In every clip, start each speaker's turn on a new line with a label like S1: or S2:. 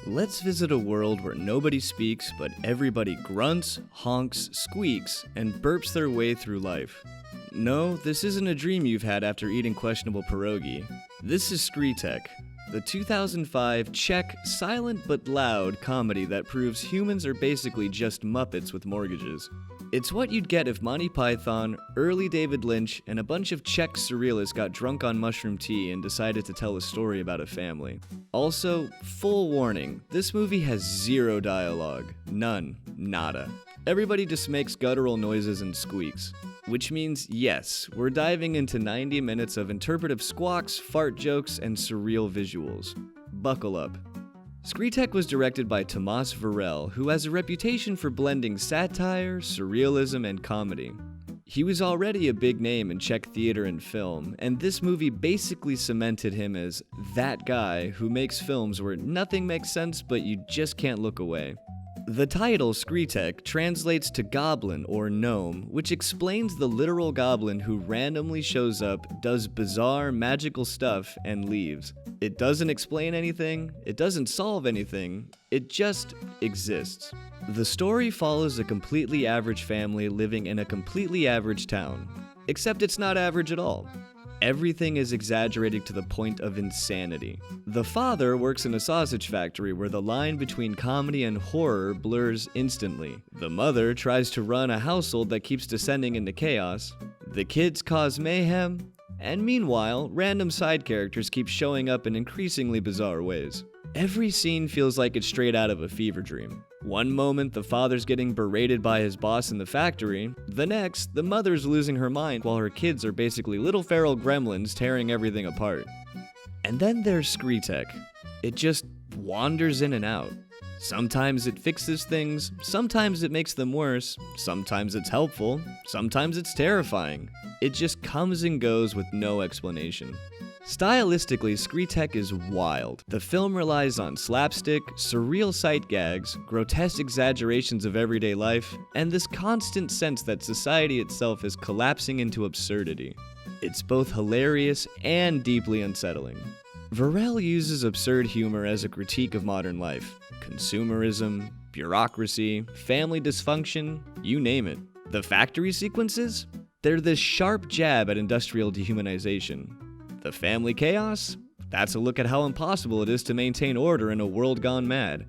S1: Let's visit a world where nobody speaks, but everybody grunts, honks, squeaks, and burps their way through life. No, this isn't a dream you've had after eating questionable pierogi. This is Skritek, the 2005 Czech silent but loud comedy that proves humans are basically just Muppets with mortgages. It's what you'd get if Monty Python, early David Lynch, and a bunch of Czech surrealists got drunk on mushroom tea and decided to tell a story about a family. Also, full warning, this movie has zero dialogue. None. Nada. Everybody just makes guttural noises and squeaks. Which means, yes, we're diving into 90 minutes of interpretive squawks, fart jokes, and surreal visuals. Buckle up. Skritek was directed by Tomáš Varel, who has a reputation for blending satire, surrealism, and comedy. He was already a big name in Czech theater and film, and this movie basically cemented him as that guy who makes films where nothing makes sense but you just can't look away. The title, Skritek, translates to goblin or gnome, which explains the literal goblin who randomly shows up, does bizarre, magical stuff, and leaves. It doesn't explain anything, it doesn't solve anything, it just exists. The story follows a completely average family living in a completely average town, except it's not average at all. Everything is exaggerated to the point of insanity. The father works in a sausage factory where the line between comedy and horror blurs instantly. The mother tries to run a household that keeps descending into chaos. The kids cause mayhem. And meanwhile, random side characters keep showing up in increasingly bizarre ways. Every scene feels like it's straight out of a fever dream. One moment, the father's getting berated by his boss in the factory. The next, the mother's losing her mind while her kids are basically little feral gremlins tearing everything apart. And then there's Skritek. It just wanders in and out. Sometimes it fixes things, sometimes it makes them worse, sometimes it's helpful, sometimes it's terrifying. It just comes and goes with no explanation. Stylistically, Skritek is wild. The film relies on slapstick, surreal sight gags, grotesque exaggerations of everyday life, and this constant sense that society itself is collapsing into absurdity. It's both hilarious and deeply unsettling. Varel uses absurd humor as a critique of modern life. Consumerism, bureaucracy, family dysfunction, you name it. The factory sequences? They're this sharp jab at industrial dehumanization. The family chaos? That's a look at how impossible it is to maintain order in a world gone mad.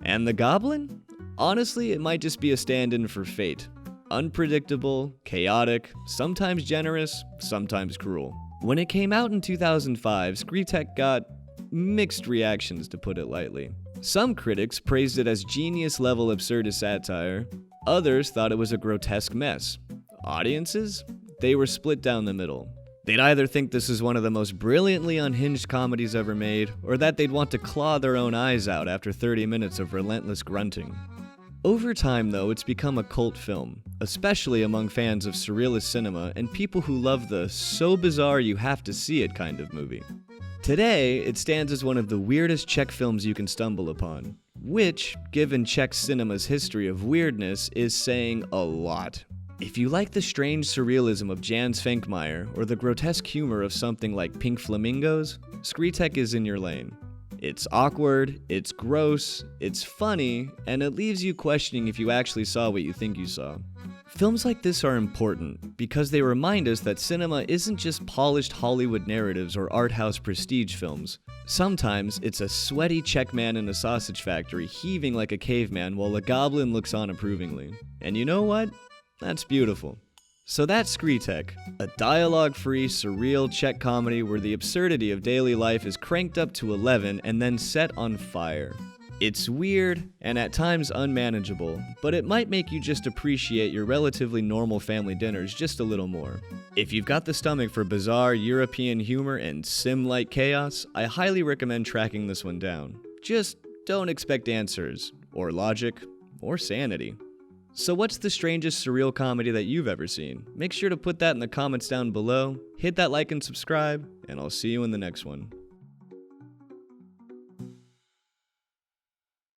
S1: And the goblin? Honestly, it might just be a stand-in for fate. Unpredictable, chaotic, sometimes generous, sometimes cruel. When it came out in 2005, Skritek got mixed reactions, to put it lightly. Some critics praised it as genius-level absurdist satire. Others thought it was a grotesque mess. Audiences? They were split down the middle. They'd either think this is one of the most brilliantly unhinged comedies ever made, or that they'd want to claw their own eyes out after 30 minutes of relentless grunting. Over time, though, it's become a cult film, especially among fans of surrealist cinema and people who love the so bizarre you have to see it kind of movie. Today, it stands as one of the weirdest Czech films you can stumble upon, which, given Czech cinema's history of weirdness, is saying a lot. If you like the strange surrealism of Jan Svankmajer or the grotesque humor of something like Pink Flamingos, Skritek is in your lane. It's awkward, it's gross, it's funny, and it leaves you questioning if you actually saw what you think you saw. Films like this are important because they remind us that cinema isn't just polished Hollywood narratives or art house prestige films. Sometimes it's a sweaty Czech man in a sausage factory heaving like a caveman while a goblin looks on approvingly. And you know what? That's beautiful. So that's Skritek, a dialogue-free, surreal Czech comedy where the absurdity of daily life is cranked up to 11 and then set on fire. It's weird and at times unmanageable, but it might make you just appreciate your relatively normal family dinners just a little more. If you've got the stomach for bizarre European humor and sim-like chaos, I highly recommend tracking this one down. Just don't expect answers, or logic, or sanity. So what's the strangest surreal comedy that you've ever seen? Make sure to put that in the comments down below, hit that like and subscribe, and I'll see you in the next one.